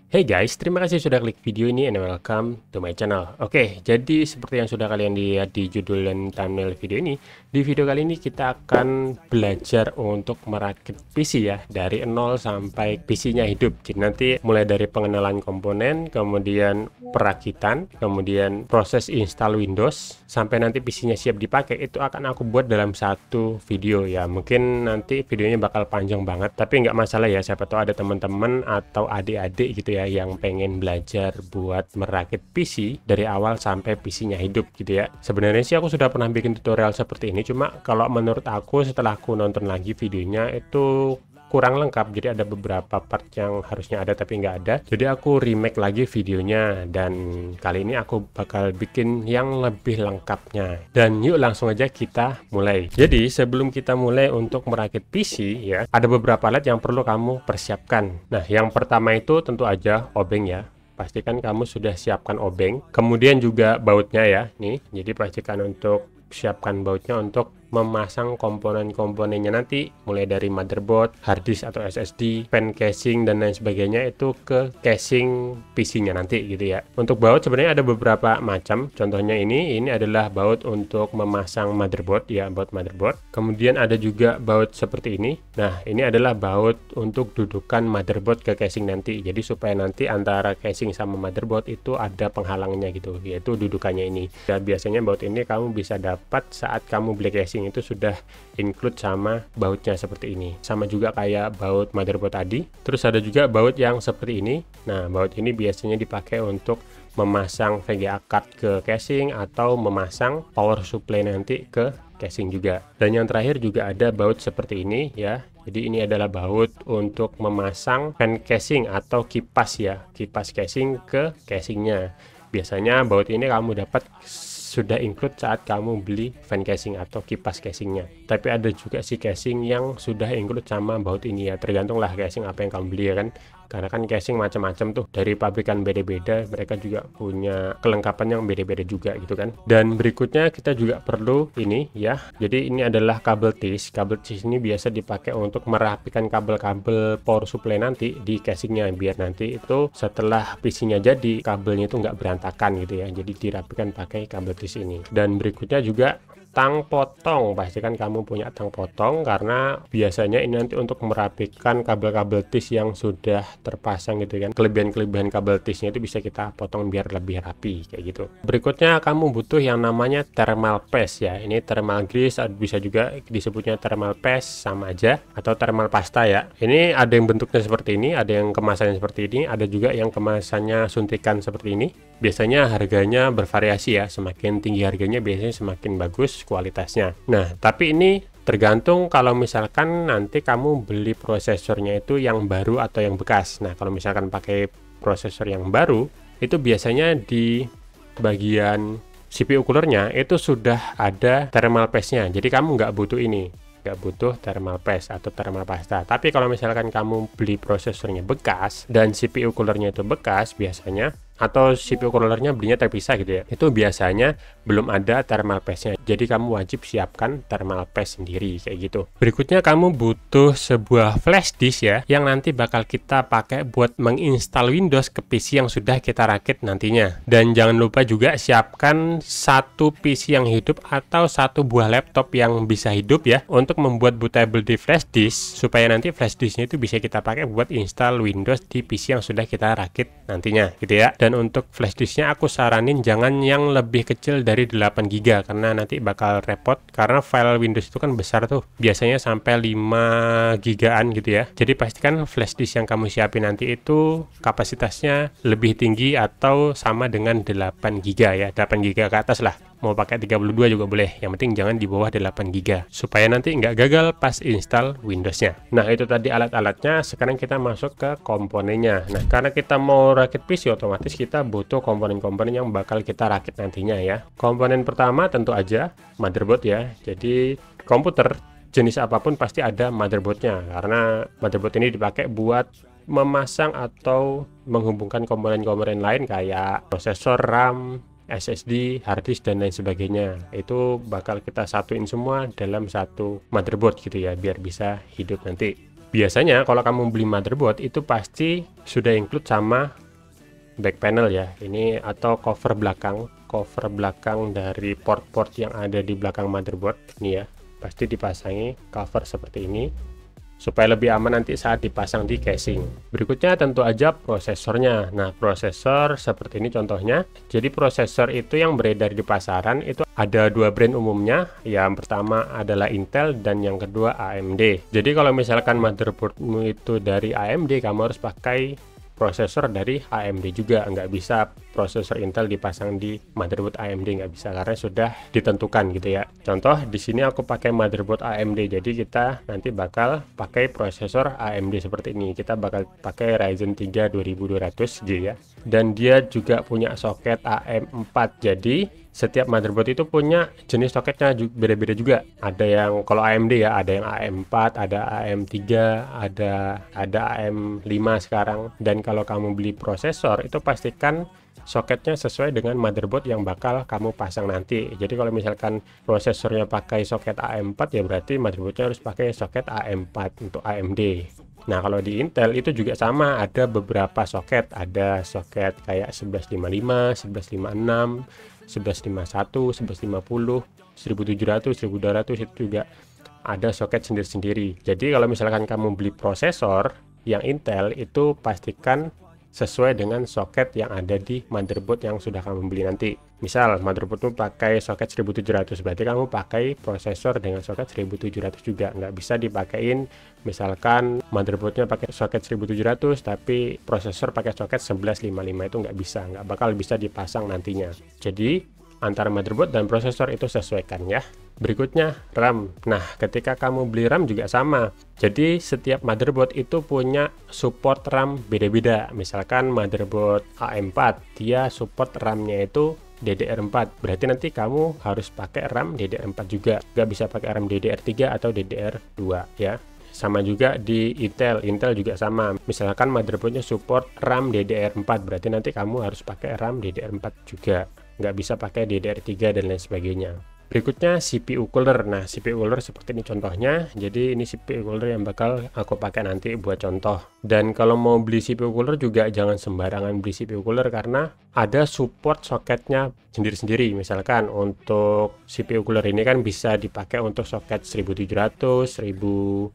Hey guys, terima kasih sudah klik video ini and welcome to my channel. Oke, jadi seperti yang sudah kalian lihat di judul dan thumbnail video ini, di video kali ini kita akan belajar untuk merakit PC ya, dari 0 sampai PC-nya hidup. Jadi nanti mulai dari pengenalan komponen, kemudian perakitan, kemudian proses install Windows, sampai nanti PC-nya siap dipakai, itu akan aku buat dalam satu video ya. Mungkin nanti videonya bakal panjang banget, tapi nggak masalah ya, siapa tahu ada teman-teman atau adik-adik gitu ya yang pengen belajar buat merakit PC dari awal sampai PC-nya hidup gitu ya. Sebenarnya sih aku sudah pernah bikin tutorial seperti ini, cuma kalau menurut aku setelah aku nonton lagi videonya itu kurang lengkap, jadi ada beberapa part yang harusnya ada tapi nggak ada, jadi aku remake lagi videonya dan kali ini aku bakal bikin yang lebih lengkapnya. Dan yuk langsung aja kita mulai. Jadi sebelum kita mulai untuk merakit PC ya, ada beberapa alat yang perlu kamu persiapkan. Nah, yang pertama itu tentu aja obeng ya. Pastikan kamu sudah siapkan obeng, kemudian juga bautnya ya nih. Jadi pastikan untuk siapkan bautnya untuk memasang komponen-komponennya nanti, mulai dari motherboard, hard disk atau SSD, fan casing dan lain sebagainya itu ke casing PC-nya nanti gitu ya. Untuk baut sebenarnya ada beberapa macam. Contohnya ini adalah baut untuk memasang motherboard ya, baut motherboard. Kemudian ada juga baut seperti ini. Nah, ini adalah baut untuk dudukan motherboard ke casing nanti. Jadi supaya nanti antara casing sama motherboard itu ada penghalangnya gitu, yaitu dudukannya ini. Dan biasanya baut ini kamu bisa dapat saat kamu beli casing itu sudah include sama bautnya seperti ini, sama juga kayak baut motherboard tadi. Terus ada juga baut yang seperti ini. Nah, baut ini biasanya dipakai untuk memasang VGA card ke casing atau memasang power supply nanti ke casing juga. Dan yang terakhir juga ada baut seperti ini ya. Jadi ini adalah baut untuk memasang fan casing atau kipas ya, kipas casing ke casingnya. Biasanya baut ini kamu dapat sudah include saat kamu beli fan casing atau kipas casingnya. Tapi ada juga si casing yang sudah include sama baut ini ya, tergantunglah casing apa yang kamu beli ya kan, karena kan casing macam-macam tuh, dari pabrikan beda-beda, mereka juga punya kelengkapan yang beda-beda juga gitu kan. Dan berikutnya kita juga perlu ini ya, jadi ini adalah kabel tis. Kabel tis ini biasa dipakai untuk merapikan kabel-kabel power supply nanti di casingnya, biar nanti itu setelah PC-nya jadi kabelnya itu nggak berantakan gitu ya, jadi dirapikan pakai kabel tis ini. Dan berikutnya juga tang potong. Pastikan kamu punya tang potong, karena biasanya ini nanti untuk merapikan kabel-kabel tis yang sudah terpasang gitu kan. Kelebihan-kelebihan kabel tisnya itu bisa kita potong biar lebih rapi kayak gitu. Berikutnya kamu butuh yang namanya thermal paste ya. Ini thermal grease, bisa juga disebutnya thermal paste, sama aja, atau thermal pasta ya. Ini ada yang bentuknya seperti ini, ada yang kemasannya seperti ini, ada juga yang kemasannya suntikan seperti ini. Biasanya harganya bervariasi ya, semakin tinggi harganya biasanya semakin bagus kualitasnya. Nah, tapi ini tergantung kalau misalkan nanti kamu beli prosesornya itu yang baru atau yang bekas. Nah, kalau misalkan pakai prosesor yang baru, itu biasanya di bagian CPU coolernya itu sudah ada thermal paste-nya. Jadi kamu nggak butuh ini, nggak butuh thermal paste atau thermal pasta. Tapi kalau misalkan kamu beli prosesornya bekas dan CPU coolernya itu bekas biasanya, atau CPU coolernya belinya terpisah gitu ya, itu biasanya belum ada thermal paste-nya. Jadi kamu wajib siapkan thermal paste sendiri kayak gitu. Berikutnya kamu butuh sebuah flash disk ya, yang nanti bakal kita pakai buat menginstal Windows ke PC yang sudah kita rakit nantinya. Dan jangan lupa juga siapkan satu PC yang hidup atau satu buah laptop yang bisa hidup ya, untuk membuat bootable di flash disk, supaya nanti flash disknya itu bisa kita pakai buat install Windows di PC yang sudah kita rakit nantinya gitu ya. Dan untuk flash disknya aku saranin jangan yang lebih kecil dari 8 GB, karena nanti bakal repot, karena file Windows itu kan besar tuh, biasanya sampai 5 GB-an gitu ya. Jadi pastikan flash disk yang kamu siapin nanti itu kapasitasnya lebih tinggi atau sama dengan 8 GB ya, 8 GB ke atas lah. Mau pakai 32 juga boleh, yang penting jangan di bawah 8 GB, supaya nanti nggak gagal pas install Windows-nya. Nah, itu tadi alat-alatnya. Sekarang kita masuk ke komponennya. Nah, karena kita mau rakit PC, otomatis kita butuh komponen-komponen yang bakal kita rakit nantinya ya. Komponen pertama tentu aja motherboard ya. Jadi komputer jenis apapun pasti ada motherboardnya, karena motherboard ini dipakai buat memasang atau menghubungkan komponen-komponen lain kayak prosesor, RAM, SSD, hard disk dan lain sebagainya. Itu bakal kita satuin semua dalam satu motherboard gitu ya, biar bisa hidup nanti. Biasanya kalau kamu beli motherboard itu pasti sudah include sama back panel ya, ini atau cover belakang dari port-port yang ada di belakang motherboard ini ya, pasti dipasangi cover seperti ini supaya lebih aman nanti saat dipasang di casing. Berikutnya tentu aja prosesornya. Nah, prosesor seperti ini contohnya. Jadi prosesor itu yang beredar di pasaran itu ada dua brand umumnya. Yang pertama adalah Intel dan yang kedua AMD. Jadi kalau misalkan motherboardmu itu dari AMD, kamu harus pakai prosesor dari AMD juga, nggak bisa prosesor Intel dipasang di motherboard AMD, nggak bisa karena sudah ditentukan gitu ya. Contoh di sini aku pakai motherboard AMD, jadi kita nanti bakal pakai prosesor AMD seperti ini. Kita bakal pakai Ryzen 3 2200G ya, dan dia juga punya soket AM4. Jadi setiap motherboard itu punya jenis soketnya beda-beda juga. Ada yang kalau AMD ya, ada yang AM4, ada AM3, ada AM5 sekarang. Dan kalau kamu beli prosesor itu pastikan soketnya sesuai dengan motherboard yang bakal kamu pasang nanti. Jadi kalau misalkan prosesornya pakai soket AM4 ya berarti motherboardnya harus pakai soket AM4 untuk AMD. Nah, kalau di Intel itu juga sama, ada beberapa soket. Ada soket kayak 1155, 1156, 1151, 1150, 1700, 1200 itu juga ada soket sendiri-sendiri. Jadi kalau misalkan kamu beli prosesor yang Intel itu pastikan sesuai dengan soket yang ada di motherboard yang sudah kamu beli nanti. Misal motherboardmu pakai soket 1700, berarti kamu pakai prosesor dengan soket 1700 juga. Nggak bisa dipakein misalkan motherboardnya pakai soket 1700 tapi prosesor pakai soket 1155, itu nggak bisa, nggak bakal bisa dipasang nantinya. Jadi antara motherboard dan prosesor itu sesuaikan ya. Berikutnya RAM. Nah, ketika kamu beli RAM juga sama. Jadi setiap motherboard itu punya support RAM beda-beda. Misalkan motherboard AM4, dia support RAM-nya itu DDR4. Berarti nanti kamu harus pakai RAM DDR4 juga. Nggak bisa pakai RAM DDR3 atau DDR2 ya. Sama juga di Intel juga sama. Misalkan motherboardnya support RAM DDR4, berarti nanti kamu harus pakai RAM DDR4 juga. Nggak bisa pakai DDR3 dan lain sebagainya. Berikutnya CPU cooler. Nah, CPU cooler seperti ini contohnya. Jadi ini CPU cooler yang bakal aku pakai nanti buat contoh. Dan kalau mau beli CPU cooler juga jangan sembarangan beli CPU cooler karena ada support soketnya sendiri-sendiri. Misalkan untuk CPU cooler ini kan bisa dipakai untuk soket 1700, 1200,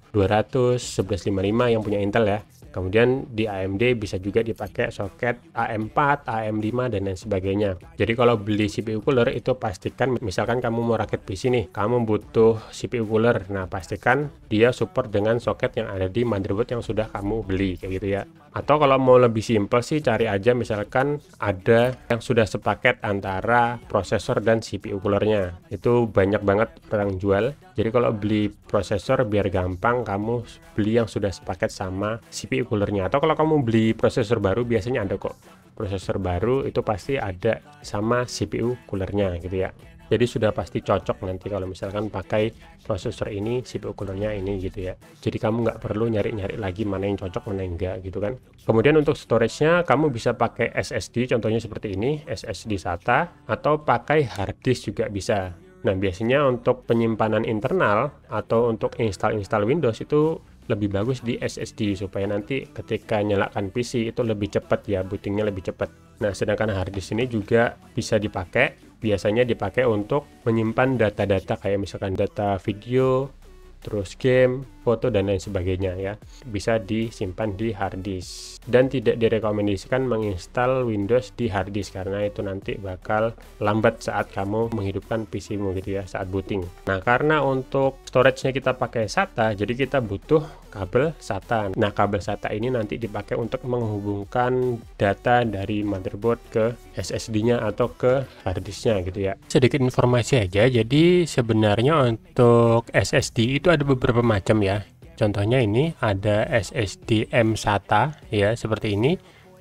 1155 yang punya Intel ya. Kemudian di AMD bisa juga dipakai soket AM4, AM5 dan lain sebagainya. Jadi kalau beli CPU cooler itu pastikan misalkan kamu mau rakit PC nih, kamu butuh CPU cooler. Nah, pastikan dia support dengan soket yang ada di motherboard yang sudah kamu beli kayak gitu ya. Atau kalau mau lebih simpel sih cari aja misalkan ada yang sudah sepaket antara prosesor dan CPU coolernya. Itu banyak banget orang jual. Jadi kalau beli prosesor biar gampang kamu beli yang sudah sepaket sama CPU coolernya. Atau kalau kamu beli prosesor baru biasanya ada kok. Prosesor baru itu pasti ada sama CPU coolernya gitu ya. Jadi sudah pasti cocok nanti kalau misalkan pakai prosesor ini, CPU coolernya ini gitu ya. Jadi kamu nggak perlu nyari-nyari lagi mana yang cocok, mana yang enggak gitu kan. Kemudian untuk storage-nya kamu bisa pakai SSD, contohnya seperti ini, SSD SATA, atau pakai hard disk juga bisa. Nah, biasanya untuk penyimpanan internal atau untuk install Windows itu lebih bagus di SSD supaya nanti ketika nyalakan PC itu lebih cepat ya, bootingnya lebih cepat. Nah, sedangkan hard disk ini juga bisa dipakai, biasanya dipakai untuk menyimpan data-data kayak misalkan data video, terus game, foto dan lain sebagainya ya, bisa disimpan di hard disk. Dan tidak direkomendasikan menginstal Windows di hard disk karena itu nanti bakal lambat saat kamu menghidupkan PC-mu gitu ya, saat booting. Nah, karena untuk storage-nya kita pakai SATA, jadi kita butuh kabel SATA. Nah, kabel SATA ini nanti dipakai untuk menghubungkan data dari motherboard ke SSD-nya atau ke hard disk-nya gitu ya. Sedikit informasi aja, jadi sebenarnya untuk SSD itu ada beberapa macam ya. Contohnya ini ada SSD M-SATA ya, seperti ini.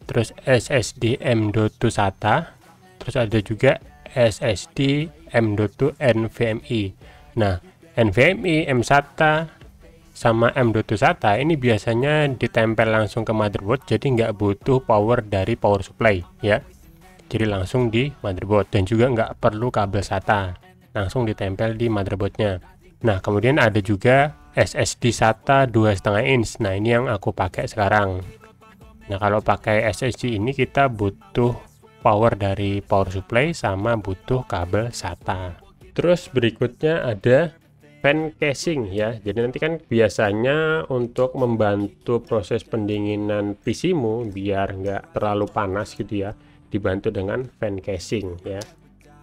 Terus SSD M.2 SATA. Terus ada juga SSD M.2 NVMe. Nah, NVMe, M-SATA sama M.2 SATA ini biasanya ditempel langsung ke motherboard, jadi nggak butuh power dari power supply ya. Jadi langsung di motherboard dan juga nggak perlu kabel SATA, langsung ditempel di motherboardnya. Nah, kemudian ada juga SSD SATA 2,5 inch. Nah, ini yang aku pakai sekarang. Nah, kalau pakai SSD ini kita butuh power dari power supply sama butuh kabel SATA. Terus berikutnya ada fan casing ya. Jadi nanti kan biasanya untuk membantu proses pendinginan PC-mu biar nggak terlalu panas gitu ya, dibantu dengan fan casing ya,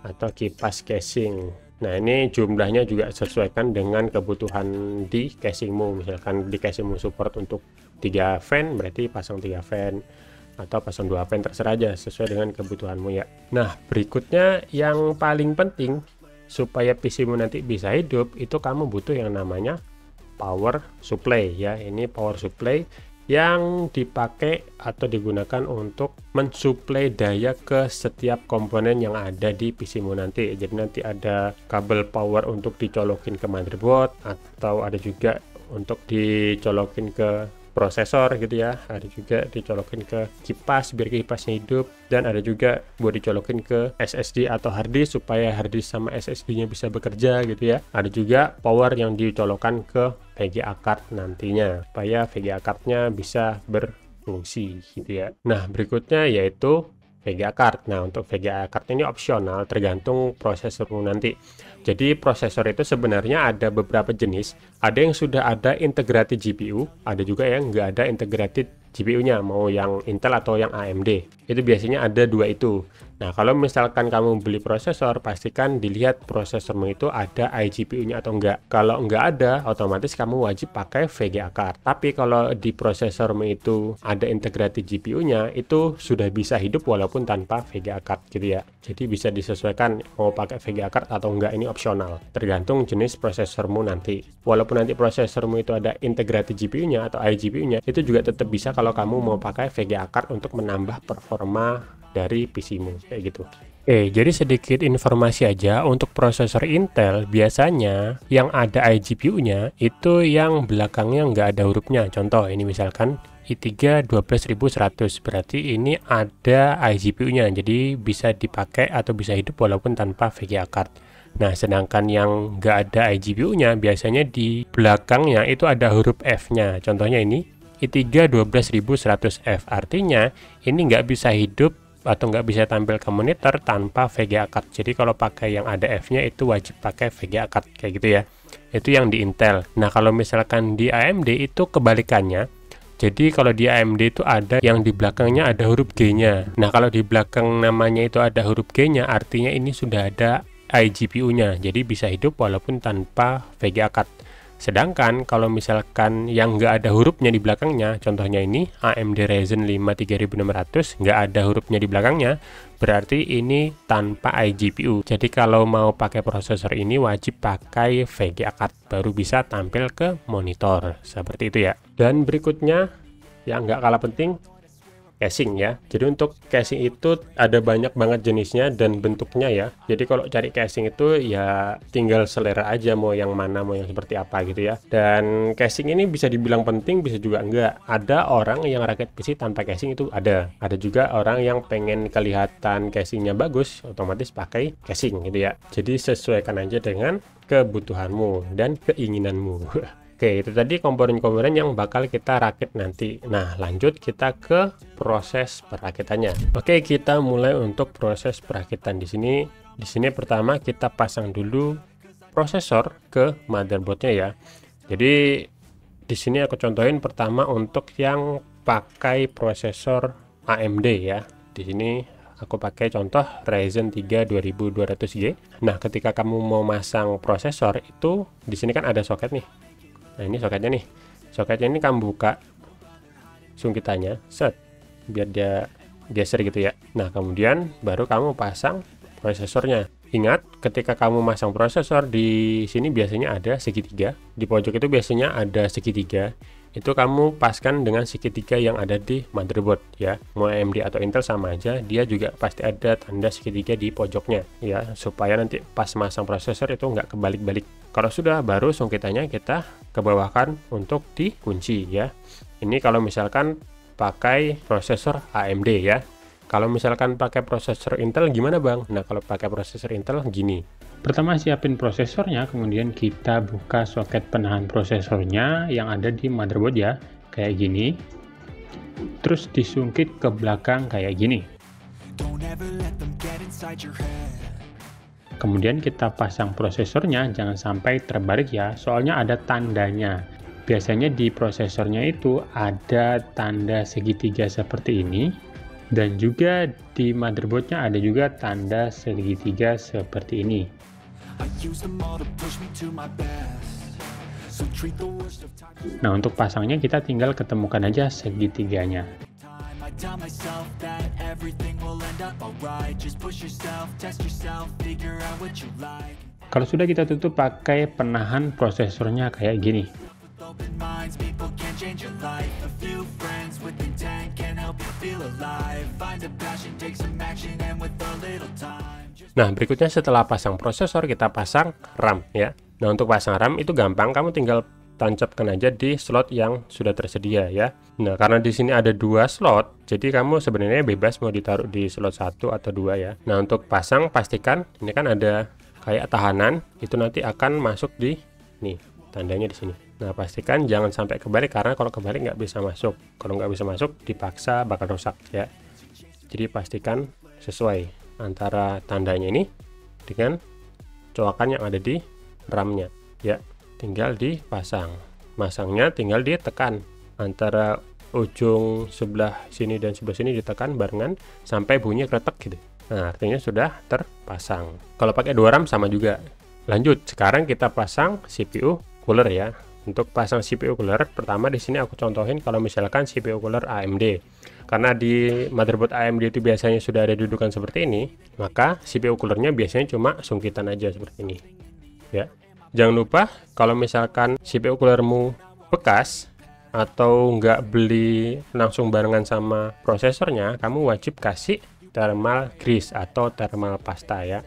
atau kipas casing. Nah, ini jumlahnya juga sesuaikan dengan kebutuhan di casingmu. Misalkan di casingmu support untuk 3 fan, berarti pasang 3 fan atau pasang 2 fan, terserah aja sesuai dengan kebutuhanmu ya. Nah, berikutnya yang paling penting supaya PC-mu nanti bisa hidup, itu kamu butuh yang namanya power supply ya. Ini power supply yang dipakai atau digunakan untuk mensuplai daya ke setiap komponen yang ada di PC-mu nanti. Jadi nanti ada kabel power untuk dicolokin ke motherboard, atau ada juga untuk dicolokin ke prosesor gitu ya, ada juga dicolokin ke kipas biar kipasnya hidup, dan ada juga buat dicolokin ke SSD atau harddisk supaya harddisk sama SSD-nya bisa bekerja gitu ya. Ada juga power yang dicolokkan ke VGA card nantinya supaya VGA card-nya bisa berfungsi gitu ya. Nah, berikutnya yaitu VGA card. Nah, untuk VGA card ini opsional tergantung prosesormu nanti. Jadi prosesor itu sebenarnya ada beberapa jenis. Ada yang sudah ada integrated GPU, ada juga yang nggak ada integrated GPU-nya, mau yang Intel atau yang AMD. Itu biasanya ada dua itu. Nah, kalau misalkan kamu beli prosesor, pastikan dilihat prosesormu itu ada iGPU-nya atau enggak. Kalau enggak ada, otomatis kamu wajib pakai VGA card. Tapi kalau di prosesormu itu ada integrated GPU-nya, itu sudah bisa hidup walaupun tanpa VGA card gitu ya. Jadi bisa disesuaikan mau pakai VGA card atau enggak, ini opsional. Tergantung jenis prosesormu nanti. Walaupun nanti prosesormu itu ada integrated GPU-nya atau iGPU-nya, itu juga tetap bisa kalau kamu mau pakai VGA card untuk menambah performa dari PC-mu kayak gitu. Jadi sedikit informasi aja untuk prosesor Intel, biasanya yang ada iGPU-nya itu yang belakangnya nggak ada hurufnya. Contoh ini misalkan i3 12100, berarti ini ada iGPU-nya, jadi bisa dipakai atau bisa hidup walaupun tanpa VGA card. Nah, sedangkan yang nggak ada iGPU-nya biasanya di belakangnya itu ada huruf F-nya. Contohnya ini i3 12100F, artinya ini nggak bisa hidup atau nggak bisa tampil ke monitor tanpa VGA card. Jadi kalau pakai yang ada F-nya itu wajib pakai VGA card kayak gitu ya. Itu yang di Intel. Nah, kalau misalkan di AMD itu kebalikannya. Jadi kalau di AMD itu ada yang di belakangnya ada huruf G-nya. Nah, kalau di belakang namanya itu ada huruf G-nya, artinya ini sudah ada iGPU-nya. Jadi bisa hidup walaupun tanpa VGA card. Sedangkan kalau misalkan yang nggak ada hurufnya di belakangnya, contohnya ini AMD Ryzen 5 3600, nggak ada hurufnya di belakangnya, berarti ini tanpa iGPU. Jadi kalau mau pakai prosesor ini wajib pakai VGA card, baru bisa tampil ke monitor, seperti itu ya. Dan berikutnya, yang nggak kalah penting, casing ya. Jadi untuk casing itu ada banyak banget jenisnya dan bentuknya ya. Jadi kalau cari casing itu ya tinggal selera aja mau yang mana, mau yang seperti apa gitu ya. Dan casing ini bisa dibilang penting, bisa juga enggak. Ada orang yang rakit PC tanpa casing itu ada. Ada juga orang yang pengen kelihatan casingnya bagus, otomatis pakai casing gitu ya. Jadi sesuaikan aja dengan kebutuhanmu dan keinginanmu. Oke, itu tadi komponen-komponen yang bakal kita rakit nanti. Nah, lanjut kita ke proses perakitannya. Oke, kita mulai untuk proses perakitan di sini. Di sini pertama kita pasang dulu prosesor ke motherboardnya ya. Jadi di sini aku contohin pertama untuk yang pakai prosesor AMD ya. Di sini aku pakai contoh Ryzen 3 2200G. Nah, ketika kamu mau masang prosesor itu di sini kan ada soket nih. Nah, ini soketnya nih. Soketnya ini kamu buka sungkitannya, set, biar dia geser gitu ya. Nah, kemudian baru kamu pasang prosesornya. Ingat, ketika kamu masang prosesor di sini biasanya ada segitiga. Di pojok itu biasanya ada segitiga. Itu kamu paskan dengan segitiga yang ada di motherboard ya. Mau AMD atau Intel sama aja, dia juga pasti ada tanda segitiga di pojoknya ya, supaya nanti pas masang prosesor itu nggak kebalik-balik. Kalau sudah, baru sungkitannya kita ke bawahkan untuk dikunci ya. Ini kalau misalkan pakai prosesor AMD ya. Kalau misalkan pakai prosesor Intel gimana Bang? Nah, kalau pakai prosesor Intel gini. Pertama siapin prosesornya, kemudian kita buka soket penahan prosesornya yang ada di motherboard ya, kayak gini. Terus disungkit ke belakang kayak gini. Kemudian kita pasang prosesornya, jangan sampai terbalik ya, soalnya ada tandanya. Biasanya di prosesornya itu ada tanda segitiga seperti ini, dan juga di motherboardnya ada juga tanda segitiga seperti ini. Nah, untuk pasangnya kita tinggal ketemukan aja segitiganya. Kalau sudah, kita tutup pakai penahan prosesornya kayak gini. Nah, berikutnya setelah pasang prosesor, kita pasang RAM ya. Nah, untuk pasang RAM itu gampang, kamu tinggal tancapkan aja di slot yang sudah tersedia ya. Nah, karena di sini ada 2 slot, jadi kamu sebenarnya bebas mau ditaruh di slot 1 atau 2 ya. Nah, untuk pasang pastikan ini kan ada kayak tahanan, itu nanti akan masuk di nih, tandanya di sini. Nah, pastikan jangan sampai kebalik, karena kalau kebalik nggak bisa masuk. Kalau nggak bisa masuk, dipaksa bakal rusak ya. Jadi pastikan sesuai antara tandanya ini dengan colokan yang ada di RAM-nya ya. Tinggal dipasang. Masangnya tinggal ditekan antara ujung sebelah sini dan sebelah sini, ditekan barengan sampai bunyi kretek gitu. Nah, artinya sudah terpasang. Kalau pakai 2 RAM sama juga. Lanjut, sekarang kita pasang CPU cooler ya. Untuk pasang CPU cooler, pertama di sini aku contohin kalau misalkan CPU cooler AMD. Karena di motherboard AMD itu biasanya sudah ada dudukan seperti ini, maka CPU coolernya biasanya cuma sungkitan aja seperti ini. Ya. Jangan lupa kalau misalkan CPU coolermu bekas atau nggak beli langsung barengan sama prosesornya, kamu wajib kasih thermal grease atau thermal pasta ya.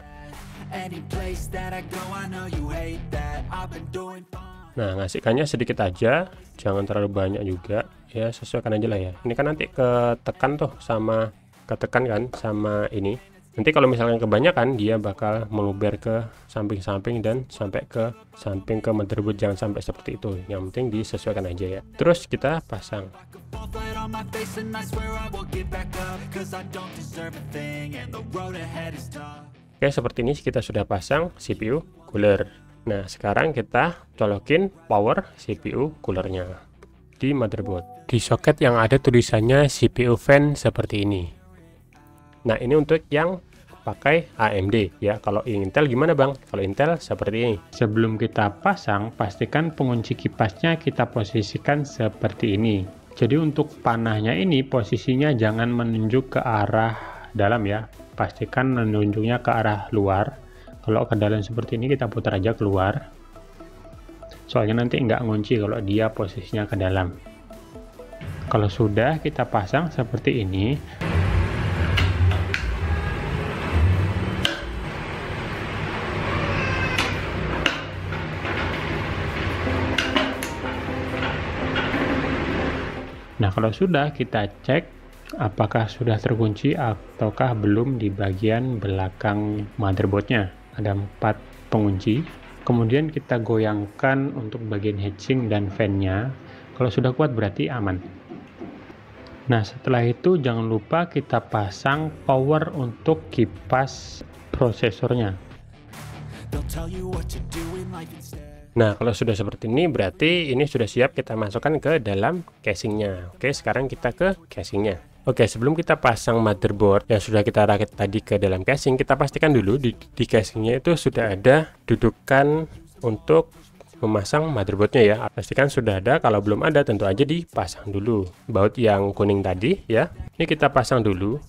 Nah, ngasihkannya sedikit aja, jangan terlalu banyak juga ya, sesuaikan aja lah ya. Ini kan nanti ketekan tuh sama ketekan kan sama ini. Nanti kalau misalkan kebanyakan, dia bakal meluber ke samping-samping dan sampai ke samping ke motherboard. Jangan sampai seperti itu. Yang penting disesuaikan aja ya. Terus kita pasang. Oke, seperti ini kita sudah pasang CPU cooler. Nah, sekarang kita colokin power CPU coolernya di motherboard. Di soket yang ada tulisannya CPU fan seperti ini. Nah, ini untuk yang pakai AMD ya. Kalau Intel gimana Bang? Kalau Intel seperti ini. Sebelum kita pasang, pastikan pengunci kipasnya kita posisikan seperti ini. Jadi untuk panahnya ini posisinya jangan menunjuk ke arah dalam ya. Pastikan menunjuknya ke arah luar. Kalau ke dalam seperti ini kita putar aja keluar. Soalnya nanti nggak ngunci kalau dia posisinya ke dalam. Kalau sudah, kita pasang seperti ini. Nah, kalau sudah, kita cek apakah sudah terkunci ataukah belum di bagian belakang motherboardnya. Ada 4 pengunci. Kemudian kita goyangkan untuk bagian heatsink dan fan-nya. Kalau sudah kuat berarti aman. Nah, setelah itu jangan lupa kita pasang power untuk kipas prosesornya. Nah, kalau sudah seperti ini berarti ini sudah siap kita masukkan ke dalam casingnya. Oke, sekarang kita ke casingnya. Oke, sebelum kita pasang motherboard yang sudah kita rakit tadi ke dalam casing, kita pastikan dulu di casingnya itu sudah ada dudukan untuk memasang motherboardnya ya. Pastikan sudah ada, kalau belum ada tentu aja dipasang dulu. Baut yang kuning tadi ya, ini kita pasang dulu.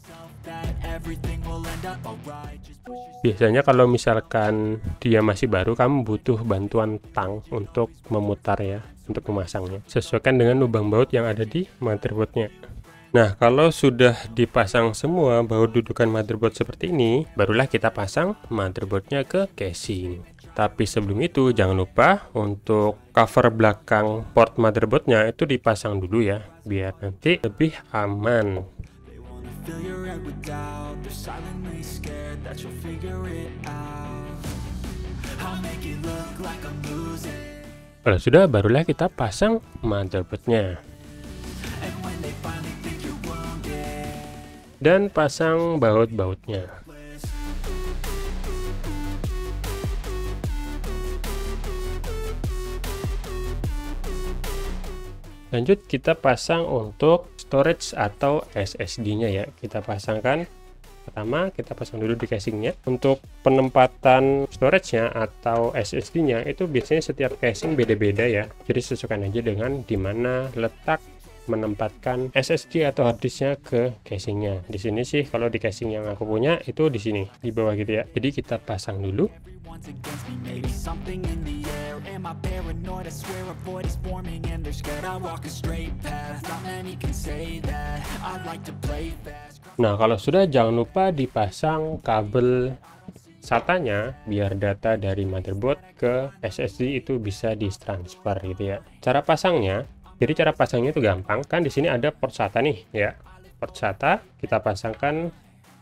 Biasanya kalau misalkan dia masih baru, kamu butuh bantuan tang untuk memutar ya, untuk memasangnya. Sesuaikan dengan lubang baut yang ada di motherboardnya. Nah, kalau sudah dipasang semua baut dudukan motherboard seperti ini, barulah kita pasang motherboardnya ke casing. Tapi sebelum itu jangan lupa untuk cover belakang port motherboardnya itu dipasang dulu ya, biar nanti lebih aman. Kalau sudah, barulah kita pasang motherboardnya dan pasang baut-bautnya. Lanjut kita pasang untuk storage atau SSD-nya ya. Kita pasangkan. Pertama kita pasang dulu di casingnya. Untuk penempatan storage-nya atau SSD-nya itu biasanya setiap casing beda-beda ya. Jadi sesuaikan aja dengan dimana letak menempatkan SSD atau harddisknya ke casingnya. Di sini sih kalau di casing yang aku punya itu di sini di bawah gitu ya. Jadi kita pasang dulu. Nah, kalau sudah, jangan lupa dipasang kabel SATA-nya biar data dari motherboard ke SSD itu bisa ditransfer gitu ya. Cara pasangnya, jadi cara pasangnya itu gampang kan, di sini ada port SATA nih ya. Port SATA kita pasangkan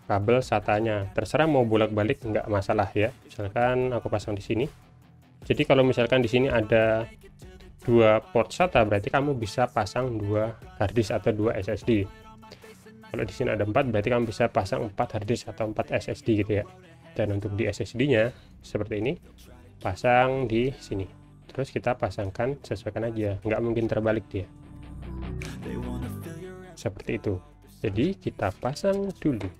kabel SATA-nya. Terserah mau bolak-balik nggak masalah ya. Misalkan aku pasang di sini. Jadi kalau misalkan di sini ada 2 port SATA, berarti kamu bisa pasang 2 harddisk atau 2 SSD. Kalau di sini ada 4, berarti kamu bisa pasang 4 harddisk atau 4 SSD gitu ya. Dan untuk di SSD-nya seperti ini, pasang di sini. Terus kita pasangkan, sesuaikan aja, nggak mungkin terbalik dia. Seperti itu. Jadi kita pasang dulu.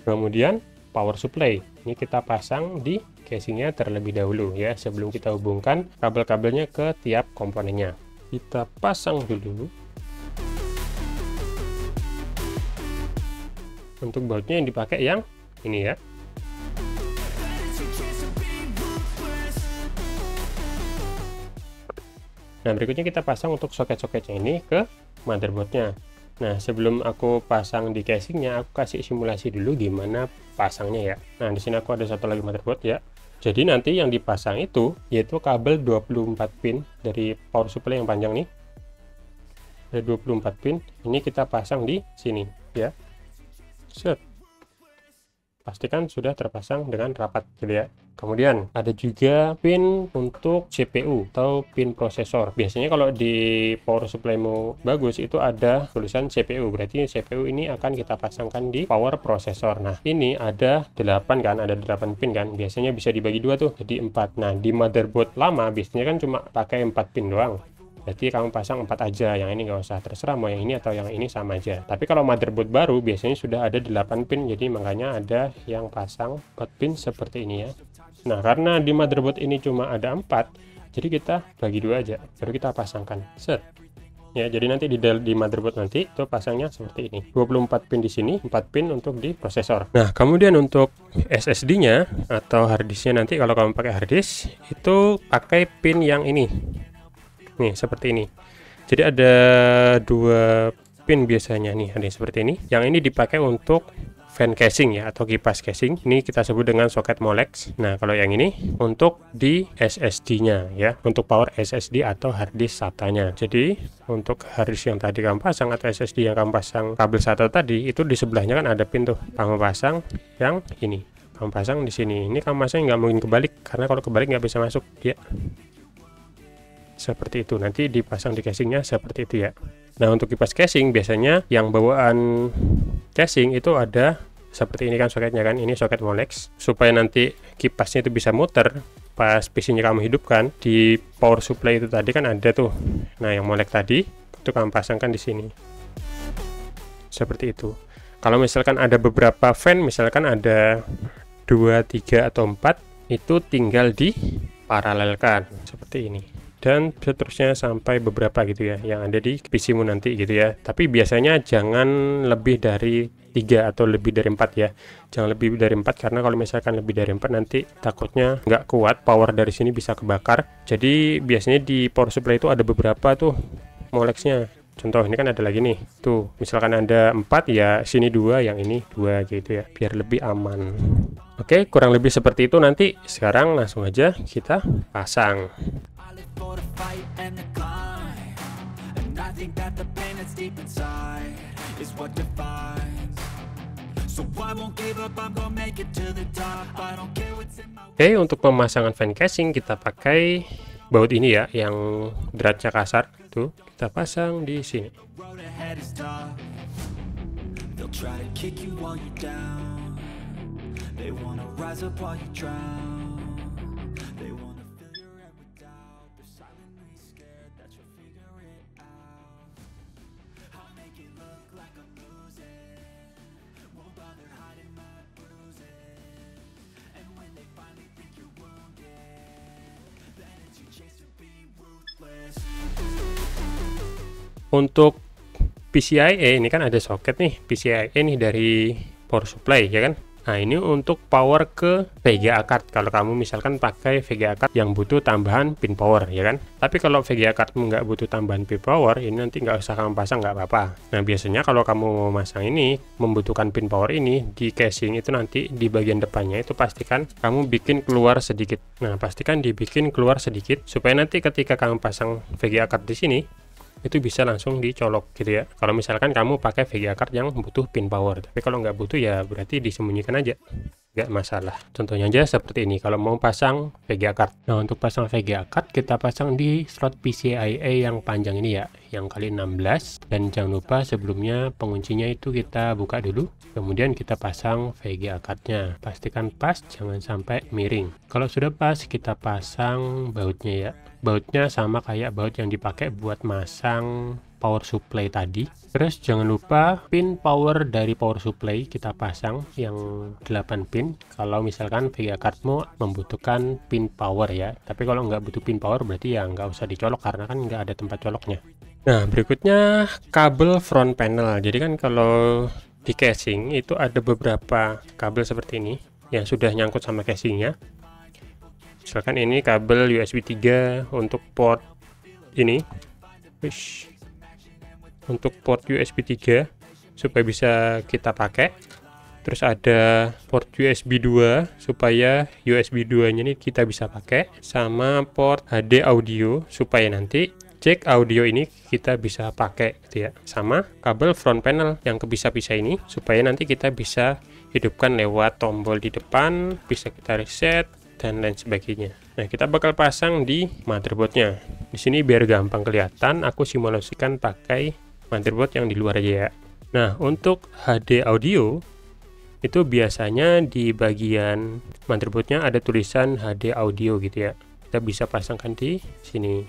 Kemudian power supply ini kita pasang di casingnya terlebih dahulu ya, sebelum kita hubungkan kabel-kabelnya ke tiap komponennya. Kita pasang dulu. Untuk bautnya yang dipakai yang ini ya. Nah, berikutnya kita pasang untuk soket-soketnya ini ke motherboardnya. Nah, sebelum aku pasang di casingnya, aku kasih simulasi dulu gimana pasangnya ya. Nah, di sini aku ada satu lagi motherboard ya. Jadi nanti yang dipasang itu yaitu kabel 24 pin dari power supply yang panjang nih. Ada 24 pin. Ini kita pasang di sini ya. Set. Pastikan sudah terpasang dengan rapat gitu ya. Kemudian ada juga pin untuk CPU atau pin prosesor. Biasanya kalau di power supply-mu bagus itu ada tulisan CPU, berarti CPU ini akan kita pasangkan di power prosesor. Nah, ini ada 8 kan, ada 8 pin kan. Biasanya bisa dibagi 2 tuh, jadi 4. Nah, di motherboard lama biasanya kan cuma pakai 4 pin doang. Berarti kamu pasang 4 aja, yang ini nggak usah, terserah mau yang ini atau yang ini sama aja. Tapi kalau motherboard baru biasanya sudah ada 8 pin, jadi makanya ada yang pasang 4 pin seperti ini ya. Nah, karena di motherboard ini cuma ada 4, jadi kita bagi 2 aja, baru kita pasangkan. Set. Ya, jadi nanti di motherboard nanti itu pasangnya seperti ini. 24 pin di sini, 4 pin untuk di prosesor. Nah, kemudian untuk SSD-nya atau harddisknya nanti kalau kamu pakai harddisk itu pakai pin yang ini. Nih seperti ini. Jadi ada 2 pin biasanya nih, ada yang seperti ini. Yang ini dipakai untuk fan casing ya atau kipas casing. Ini kita sebut dengan soket Molex. Nah, kalau yang ini untuk di SSD-nya ya, untuk power SSD atau harddisk SATA-nya. Jadi untuk harddisk yang tadi kamu pasang atau SSD yang kamu pasang kabel SATA tadi, itu di sebelahnya kan ada pin tuh. Kamu pasang yang ini. Kamu pasang di sini. Ini kamu pasang nggak mungkin kebalik karena kalau kebalik nggak bisa masuk ya. Seperti itu, nanti dipasang di casingnya seperti itu ya. Nah, untuk kipas casing biasanya yang bawaan casing itu ada seperti ini kan soketnya kan, ini soket Molex, supaya nanti kipasnya itu bisa muter pas PC-nya kamu hidupkan. Di power supply itu tadi kan ada tuh, nah yang Molex tadi itu kamu pasangkan di sini seperti itu. Kalau misalkan ada beberapa fan, misalkan ada 2, 3 atau 4, itu tinggal diparalelkan seperti ini. Dan seterusnya sampai beberapa gitu ya yang ada di PC-mu nanti gitu ya. Tapi biasanya jangan lebih dari 3 atau lebih dari 4 ya. Jangan lebih dari 4 karena kalau misalkan lebih dari 4 nanti takutnya nggak kuat, power dari sini bisa kebakar. Jadi biasanya di power supply itu ada beberapa tuh Molexnya. Contoh ini kan ada lagi nih. Tuh, misalkan ada 4 ya sini 2, yang ini 2 gitu ya, biar lebih aman. Oke, kurang lebih seperti itu. Nanti sekarang langsung aja kita pasang. think that the pain that's deep inside is what defines. So I won't give up, I'm gonna make it to the top. I don't care what's in my Oke, untuk pemasangan fan casing kita pakai baut ini ya, yang beratnya kasar. Tuh, kita pasang di sini. road ahead is tough. They'll try to kick you while you're down. They wanna rise up while you drown. They wanna fill your head with doubt. They're silently scared that you'll figure it out. I'll make it look like I'm losing. Won't bother hiding my bruises. And when they finally think you're wounded, then it's your chance to be ruthless. Untuk PCIe ini kan ada soket nih, PCIe nih dari power supply ya kan. Nah, ini untuk power ke VGA card. Kalau kamu misalkan pakai VGA card yang butuh tambahan pin power ya kan. Tapi kalau VGA cardmu nggak butuh tambahan pin power, ini nanti nggak usah kamu pasang, nggak apa-apa. Nah, biasanya kalau kamu mau masang ini membutuhkan pin power ini di casing itu, nanti di bagian depannya itu pastikan kamu bikin keluar sedikit. Nah, pastikan dibikin keluar sedikit supaya nanti ketika kamu pasang VGA card di sini itu bisa langsung dicolok gitu ya. Kalau misalkan kamu pakai VGA card yang butuh pin power, tapi kalau nggak butuh ya berarti disembunyikan aja, nggak masalah. Contohnya aja seperti ini kalau mau pasang VGA card. Nah, untuk pasang VGA card kita pasang di slot PCIe yang panjang ini ya, yang kali 16. Dan jangan lupa sebelumnya penguncinya itu kita buka dulu, kemudian kita pasang VGA cardnya. Pastikan pas, jangan sampai miring. Kalau sudah pas, kita pasang bautnya ya. Bautnya sama kayak baut yang dipakai buat masang power supply tadi. Terus jangan lupa pin power dari power supply kita pasang yang 8 pin. Kalau misalkan VGA cardmu membutuhkan pin power ya. Tapi kalau nggak butuh pin power berarti ya nggak usah dicolok, karena kan nggak ada tempat coloknya. Nah, berikutnya kabel front panel. Jadi kan kalau di casing itu ada beberapa kabel seperti ini yang sudah nyangkut sama casingnya. Misalkan ini kabel USB 3 untuk port ini, untuk port USB 3 supaya bisa kita pakai. Terus ada port USB 2 supaya USB 2 nya ini kita bisa pakai, sama port HD audio supaya nanti jack audio ini kita bisa pakai gitu ya. Sama kabel front panel yang kepisah-pisah ini supaya nanti kita bisa hidupkan lewat tombol di depan, bisa kita reset dan lain sebagainya. Nah, kita bakal pasang di motherboardnya. Di sini biar gampang kelihatan, aku simulasikan pakai motherboard yang di luar aja ya. Nah, untuk HD audio itu biasanya di bagian motherboardnya ada tulisan HD audio gitu ya. Kita bisa pasangkan di sini.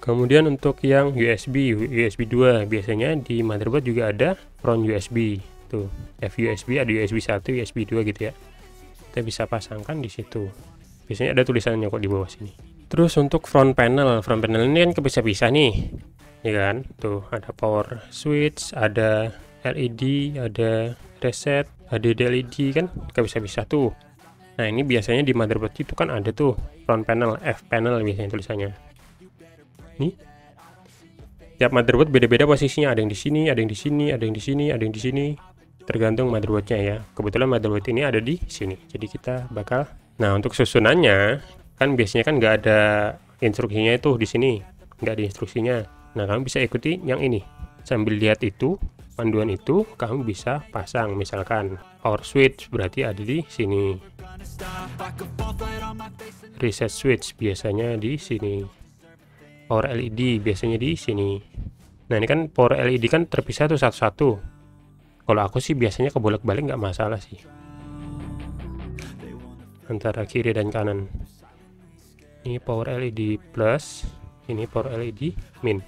Kemudian untuk yang USB 2 biasanya di motherboard juga ada front USB. Tuh, FUSB, ada USB 1, USB 2 gitu ya. Kita bisa pasangkan di situ. Biasanya ada tulisannya kok di bawah sini. Terus untuk front panel ini kan kepisah-pisah nih, ya kan? Tuh ada power switch, ada LED, ada reset, ada LED kan, kepisah-pisah tuh. Nah, ini biasanya di motherboard itu kan ada tuh front panel, F panel biasanya tulisannya. Nih. Tiap motherboard beda-beda posisinya, ada yang di sini, ada yang di sini, ada yang di sini, ada yang di sini. Tergantung motherboardnya ya. Kebetulan motherboard ini ada di sini, jadi kita bakal. Nah, untuk susunannya kan biasanya kan nggak ada instruksinya itu di sini, nggak ada instruksinya. Nah, kamu bisa ikuti yang ini sambil lihat itu panduan itu, kamu bisa pasang. Misalkan power switch berarti ada di sini, reset switch biasanya di sini, power LED biasanya di sini. Nah, ini kan power LED kan terpisah tuh satu-satu. Kalau aku sih biasanya kebolak-balik, nggak masalah sih antara kiri dan kanan. Ini power LED plus, ini power LED min.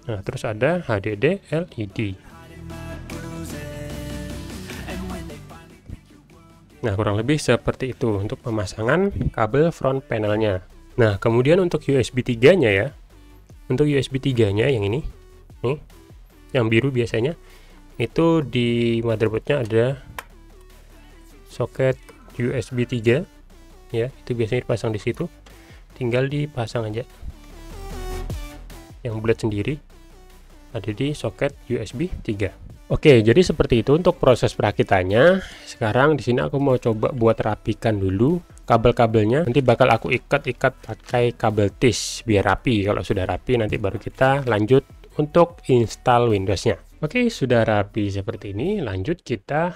Nah, terus ada HDD LED. Nah, kurang lebih seperti itu untuk pemasangan kabel front panelnya. Nah, kemudian untuk USB 3 nya ya, untuk USB 3 nya yang ini nih, yang biru biasanya itu di motherboardnya ada soket USB 3 ya, itu biasanya dipasang di situ, tinggal dipasang aja. Yang bulat sendiri ada di soket USB 3. Oke, jadi seperti itu untuk proses perakitannya. Sekarang di sini aku mau coba buat rapikan dulu kabel-kabelnya nanti bakal aku ikat pakai kabel TIS biar rapi. Kalau sudah rapi nanti baru kita lanjut untuk install Windows-nya. Oke, sudah rapi seperti ini, lanjut kita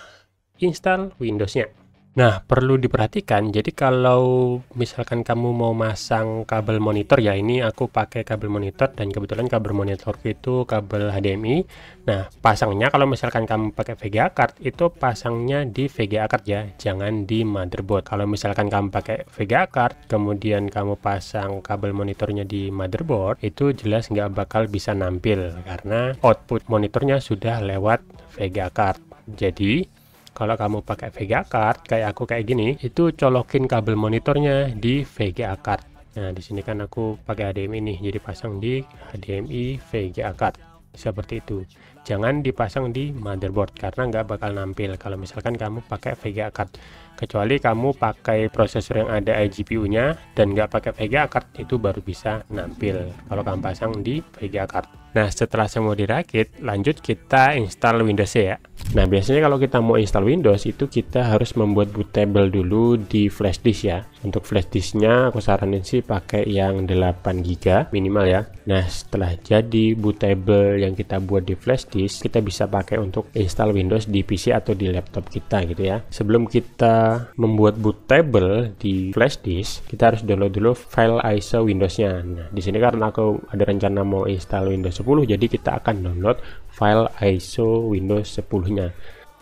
install Windows-nya. Nah, perlu diperhatikan, jadi kalau misalkan kamu mau masang kabel monitor ya, ini aku pakai kabel monitor dan kebetulan kabel monitor itu kabel HDMI. Nah, pasangnya kalau misalkan kamu pakai VGA card, itu pasangnya di VGA card ya, jangan di motherboard. Kalau misalkan kamu pakai VGA card, kemudian kamu pasang kabel monitornya di motherboard, itu jelas nggak bakal bisa nampil, karena output monitornya sudah lewat VGA card. Jadi, kalau kamu pakai VGA card kayak aku kayak gini, itu colokin kabel monitornya di VGA card. Nah, di sini kan aku pakai HDMI nih, jadi pasang di HDMI VGA card seperti itu. Jangan dipasang di motherboard karena nggak bakal nampil kalau misalkan kamu pakai VGA card. Kecuali kamu pakai prosesor yang ada iGPU-nya dan nggak pakai VGA card, itu baru bisa nampil kalau kamu pasang di VGA card. Nah, setelah semua dirakit, lanjut kita install Windows ya. Nah, biasanya kalau kita mau install Windows itu kita harus membuat bootable dulu di flash disk ya. Untuk flash disknya aku saranin sih pakai yang 8 GB minimal ya. Nah, setelah jadi bootable yang kita buat di flash disk, kita bisa pakai untuk install Windows di PC atau di laptop kita gitu ya. Sebelum kita membuat bootable di flash disk, kita harus download dulu file ISO Windows-nya. Nah, di sini karena aku ada rencana mau install Windows 10, jadi kita akan download file ISO Windows 10-nya.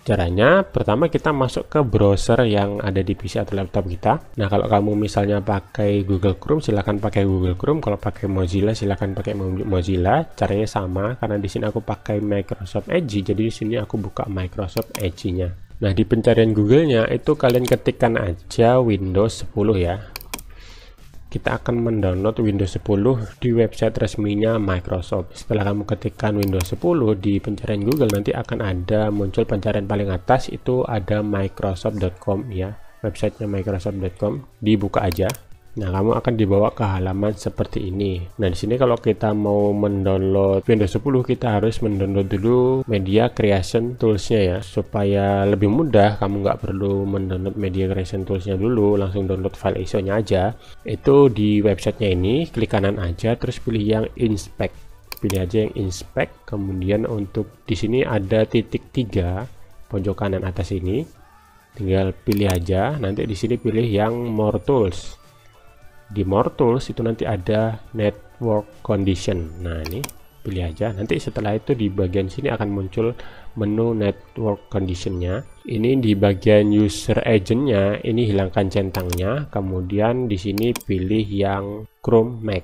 Caranya, pertama kita masuk ke browser yang ada di PC atau laptop kita. Nah, kalau kamu misalnya pakai Google Chrome, silahkan pakai Google Chrome. Kalau pakai Mozilla, silahkan pakai Mozilla. Caranya sama, karena di sini aku pakai Microsoft Edge, jadi di sini aku buka Microsoft Edge-nya. Nah, di pencarian Google-nya itu kalian ketikkan aja Windows 10 ya. Kita akan mendownload Windows 10 di website resminya Microsoft. Setelah kamu ketikkan Windows 10 di pencarian Google, nanti akan ada muncul pencarian paling atas, itu ada microsoft.com ya, websitenya microsoft.com. Dibuka aja. Nah, kamu akan dibawa ke halaman seperti ini. Nah, di sini kalau kita mau mendownload Windows 10, kita harus mendownload dulu Media Creation Tools-nya ya, supaya lebih mudah. Kamu nggak perlu mendownload Media Creation Tools-nya dulu, langsung download file ISO-nya aja. Itu di websitenya ini, klik kanan aja, terus pilih yang Inspect. Pilih aja yang Inspect. Kemudian untuk di sini ada titik 3 pojok kanan atas ini. Tinggal pilih aja. Nanti di sini pilih yang More Tools. Di More Tools itu nanti ada Network Condition. Nah, ini pilih aja. Nanti setelah itu di bagian sini akan muncul menu Network Condition-nya. Ini di bagian User Agent-nya, ini hilangkan centangnya. Kemudian di sini pilih yang Chrome Mac.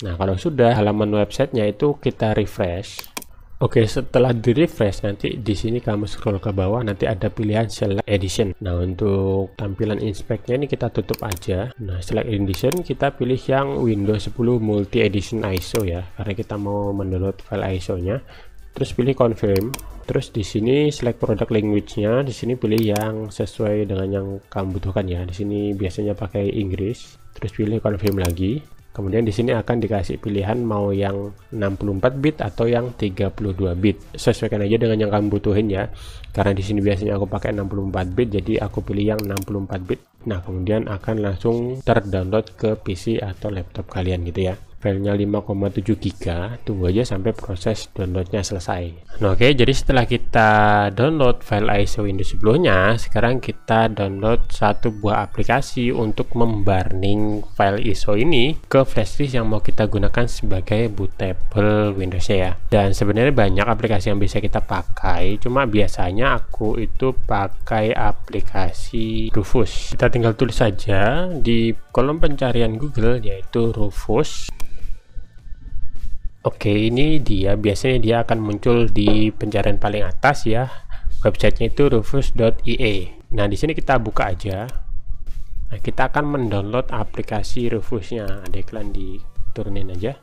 Nah, kalau sudah halaman websitenya itu kita refresh. Oke, setelah di refresh nanti di sini kamu scroll ke bawah, nanti ada pilihan Select Edition. Nah, untuk tampilan inspect-nya ini kita tutup aja. Nah, Select Edition kita pilih yang Windows 10 Multi Edition ISO ya, karena kita mau mendownload file ISO-nya. Terus pilih Confirm. Terus di sini select product language-nya, di sini pilih yang sesuai dengan yang kamu butuhkan ya. Di sini biasanya pakai Inggris. Terus pilih Confirm lagi. Kemudian di sini akan dikasih pilihan mau yang 64 bit atau yang 32 bit. Sesuaikan aja dengan yang kamu butuhin ya. Karena di sini biasanya aku pakai 64 bit, jadi aku pilih yang 64 bit. Nah, kemudian akan langsung terdownload ke PC atau laptop kalian gitu ya. Filenya 5,7 GB, tunggu aja sampai proses downloadnya selesai. Nah, oke, jadi setelah kita download file ISO Windows 10-nya, sekarang kita download satu buah aplikasi untuk memburning file ISO ini ke flash disk yang mau kita gunakan sebagai bootable Windows-nya ya. Dan sebenarnya banyak aplikasi yang bisa kita pakai, cuma biasanya aku itu pakai aplikasi Rufus. Kita tinggal tulis saja di kolom pencarian Google yaitu Rufus. Oke, ini dia, biasanya dia akan muncul di pencarian paling atas ya. Websitenya itu rufus.ie. Nah, di sini kita buka aja. Nah, kita akan mendownload aplikasi Rufusnya. Ada iklan, diturunin aja.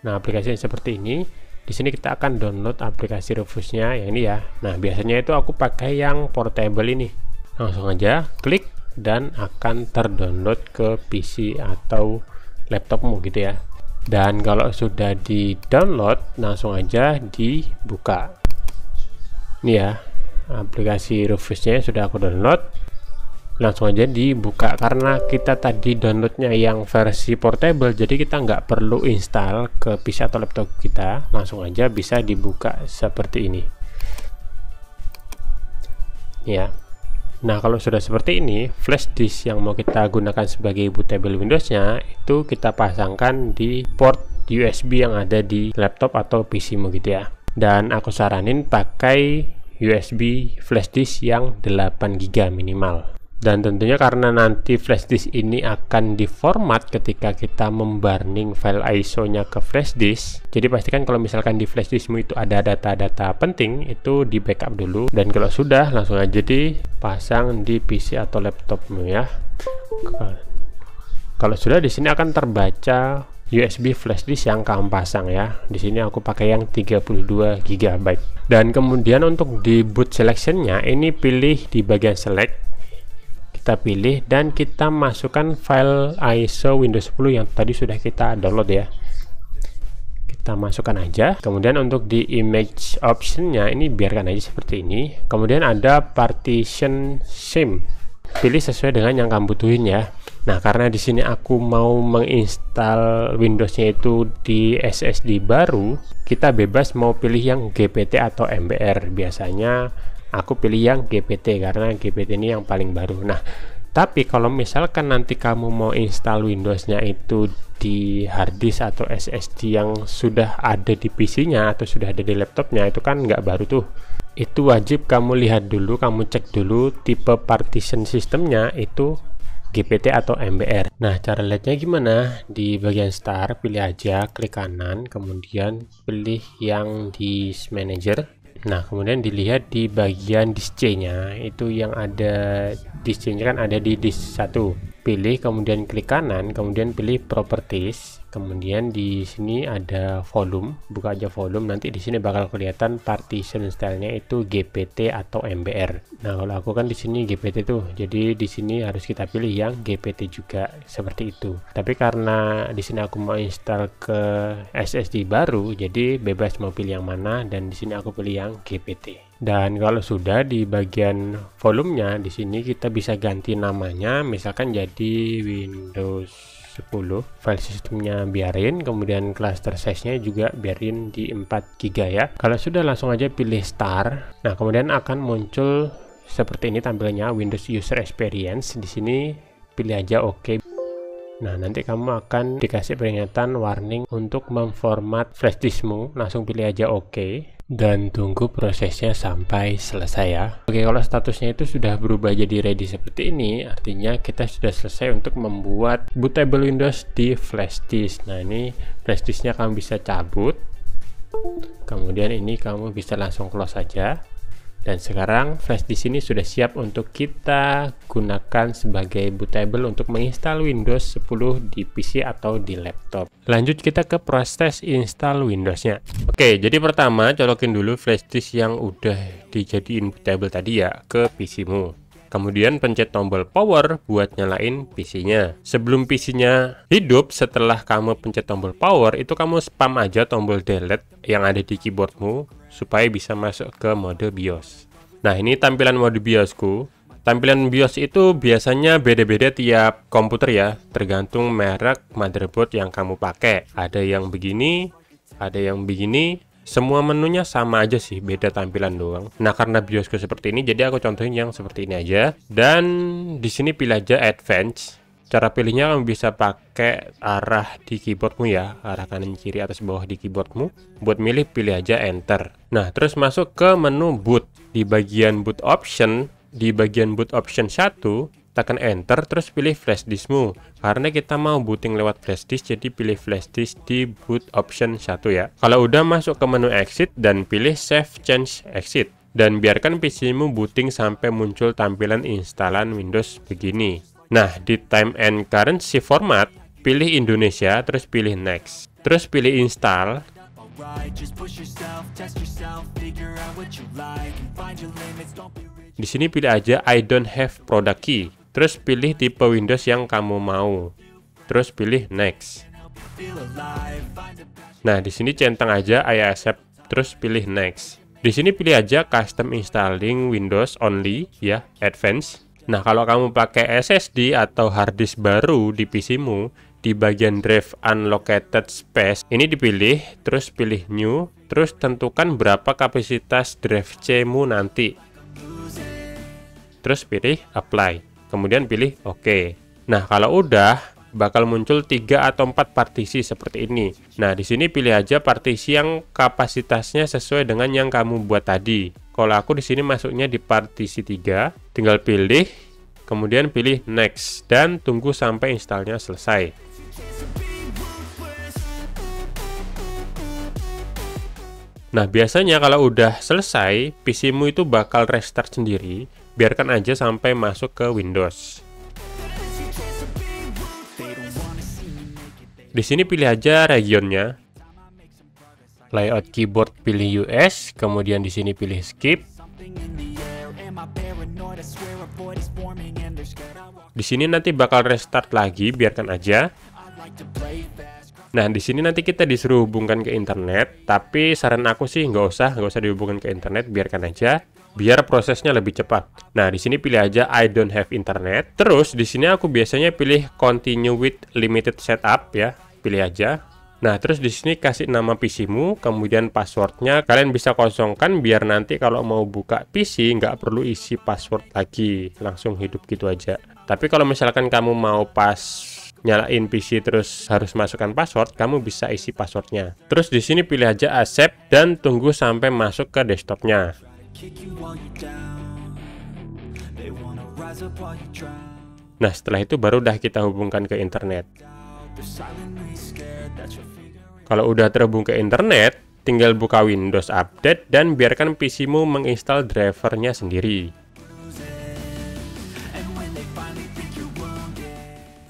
Nah, aplikasinya seperti ini. Di sini kita akan download aplikasi Rufusnya yang ini ya. Nah, biasanya itu aku pakai yang portable ini. Langsung aja klik dan akan terdownload ke PC atau laptopmu gitu ya. Dan kalau sudah di download, langsung aja dibuka. Ini ya, aplikasi Rufusnya sudah aku download. langsung aja dibuka. Karena kita tadi downloadnya yang versi portable, jadi kita nggak perlu install ke PC atau laptop kita, langsung aja bisa dibuka seperti ini ya. Nah, kalau sudah seperti ini, flash disk yang mau kita gunakan sebagai bootable Windows-nya itu kita pasangkan di port USB yang ada di laptop atau PC-mu gitu ya. Dan aku saranin pakai USB flash disk yang 8 GB minimal. Dan tentunya karena nanti flash disk ini akan diformat ketika kita memburning file ISO-nya ke flash disk. Jadi pastikan kalau misalkan di flash diskmu itu ada data-data penting, itu di backup dulu. Dan kalau sudah, langsung aja dipasang di PC atau laptopmu ya. Kalau sudah, di sini akan terbaca USB flash disk yang kamu pasang ya. Di sini aku pakai yang 32 GB. Dan kemudian untuk di boot selection-nya, ini pilih di bagian select. Kita pilih dan kita masukkan file ISO Windows 10 yang tadi sudah kita download ya. Kita masukkan aja. Kemudian untuk di image option-nya ini biarkan aja seperti ini. Kemudian ada partition sim. Pilih sesuai dengan yang kamu butuhin ya. Nah, karena di sini aku mau menginstal Windows-nya itu di SSD baru, kita bebas mau pilih yang GPT atau MBR. Biasanya aku pilih yang GPT karena GPT ini yang paling baru. Nah, tapi kalau misalkan nanti kamu mau install Windows-nya itu di harddisk atau SSD yang sudah ada di PC-nya atau sudah ada di laptopnya, itu kan nggak baru tuh. Itu wajib kamu lihat dulu, kamu cek dulu tipe partition sistemnya itu GPT atau MBR. Nah, cara lihatnya gimana? Di bagian start, pilih aja, klik kanan, kemudian pilih yang disk manager. Nah, kemudian dilihat di bagian disk C-nya, itu yang ada disk C-nya kan ada di disk 1. Pilih, kemudian klik kanan, kemudian pilih properties. Kemudian di sini ada volume, buka aja volume, nanti di sini bakal kelihatan partition stylenya itu GPT atau MBR. Nah, kalau aku kan di sini GPT tuh, jadi di sini harus kita pilih yang GPT juga seperti itu. Tapi karena di sini aku mau install ke SSD baru, jadi bebas mau pilih yang mana, dan di sini aku pilih yang GPT. Dan kalau sudah di bagian volumenya, di sini kita bisa ganti namanya, misalkan jadi Windows 10, file sistemnya biarin, kemudian cluster size-nya juga biarin di 4 GB ya. Kalau sudah, langsung aja pilih start. Nah, kemudian akan muncul seperti ini tampilannya, Windows User Experience. Di sini pilih aja OK. Nah, nanti kamu akan dikasih peringatan warning untuk memformat flash diskmu. Langsung pilih aja OK dan tunggu prosesnya sampai selesai ya. Oke, kalau statusnya itu sudah berubah jadi ready seperti ini, artinya kita sudah selesai untuk membuat bootable Windows di flash disk. Nah, ini flash disknya kamu bisa cabut, kemudian ini kamu bisa langsung close saja. Dan sekarang flash disk ini sudah siap untuk kita gunakan sebagai bootable untuk menginstal Windows 10 di PC atau di laptop. Lanjut kita ke proses install Windows-nya. Oke, jadi pertama colokin dulu flash disk yang udah dijadiin bootable tadi ya ke PC-mu. Kemudian pencet tombol power buat nyalain PC-nya. Sebelum PC-nya hidup, setelah kamu pencet tombol power, itu kamu spam aja tombol delete yang ada di keyboardmu supaya bisa masuk ke mode BIOS. Nah, ini tampilan mode BIOSku. Tampilan BIOS itu biasanya beda-beda tiap komputer ya, tergantung merek motherboard yang kamu pakai. Ada yang begini, ada yang begini. Semua menunya sama aja sih, beda tampilan doang. Nah, karena BIOSku seperti ini, jadi aku contohin yang seperti ini aja. Dan di sini pilih aja Advanced. Cara pilihnya kamu bisa pakai arah di keyboardmu ya, arah kanan kiri atas bawah di keyboardmu. Buat milih, pilih aja Enter. Nah, terus masuk ke menu Boot. Di bagian Boot Option, di bagian Boot Option 1, tekan Enter, terus pilih flash diskmu. Karena kita mau booting lewat flash disk, jadi pilih flash disk di boot option 1 ya. Kalau udah, masuk ke menu exit dan pilih save change exit. Dan biarkan PC-mu booting sampai muncul tampilan instalan Windows begini. Nah, di time and currency format, pilih Indonesia, terus pilih next. Terus pilih install. Di sini pilih aja I don't have product key. Terus pilih tipe Windows yang kamu mau. Terus pilih next. Nah, di sini centang aja I accept, terus pilih next. Di sini pilih aja custom installing Windows only ya, advance. Nah, kalau kamu pakai SSD atau hard disk baru di PC-mu, di bagian drive unallocated space, ini dipilih, terus pilih new, terus tentukan berapa kapasitas drive C-mu nanti. Terus pilih apply, kemudian pilih OK. Nah, kalau udah, bakal muncul 3 atau 4 partisi seperti ini. Nah, di sini pilih aja partisi yang kapasitasnya sesuai dengan yang kamu buat tadi. Kalau aku di sini masuknya di partisi 3, tinggal pilih, kemudian pilih next, dan tunggu sampai installnya selesai. Nah, biasanya kalau udah selesai, PC-mu itu bakal restart sendiri, biarkan aja sampai masuk ke Windows. Di sini pilih aja regionnya. Layout keyboard pilih US, kemudian di sini pilih skip. Di sini nanti bakal restart lagi, biarkan aja. Nah, di sini nanti kita disuruh hubungkan ke internet, tapi saran aku sih nggak usah dihubungkan ke internet, biarkan aja, biar prosesnya lebih cepat. Nah, di sini pilih aja I don't have internet. Terus di sini aku biasanya pilih continue with limited setup ya, pilih aja. Nah, terus di sini kasih nama PC-mu, kemudian passwordnya kalian bisa kosongkan biar nanti kalau mau buka PC nggak perlu isi password lagi, langsung hidup gitu aja. Tapi kalau misalkan kamu mau pas nyalain PC terus harus masukkan password, kamu bisa isi passwordnya. Terus di sini pilih aja accept dan tunggu sampai masuk ke desktopnya. Nah, setelah itu baru dah kita hubungkan ke internet. Kalau udah terhubung ke internet, tinggal buka Windows Update dan biarkan PC-mu menginstal drivernya sendiri.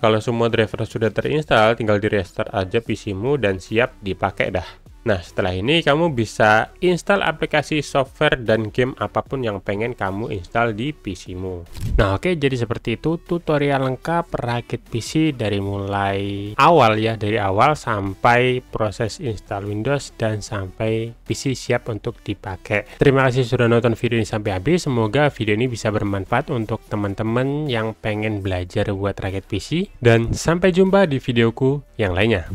Kalau semua driver sudah terinstall, tinggal di restart aja PC-mu dan siap dipakai dah. Nah, setelah ini kamu bisa install aplikasi software dan game apapun yang pengen kamu install di PC-mu. Nah, oke, jadi seperti itu tutorial lengkap rakit PC dari mulai awal ya, dari awal sampai proses install Windows dan sampai PC siap untuk dipakai. Terima kasih sudah nonton video ini sampai habis. Semoga video ini bisa bermanfaat untuk teman-teman yang pengen belajar buat rakit PC, dan sampai jumpa di videoku yang lainnya.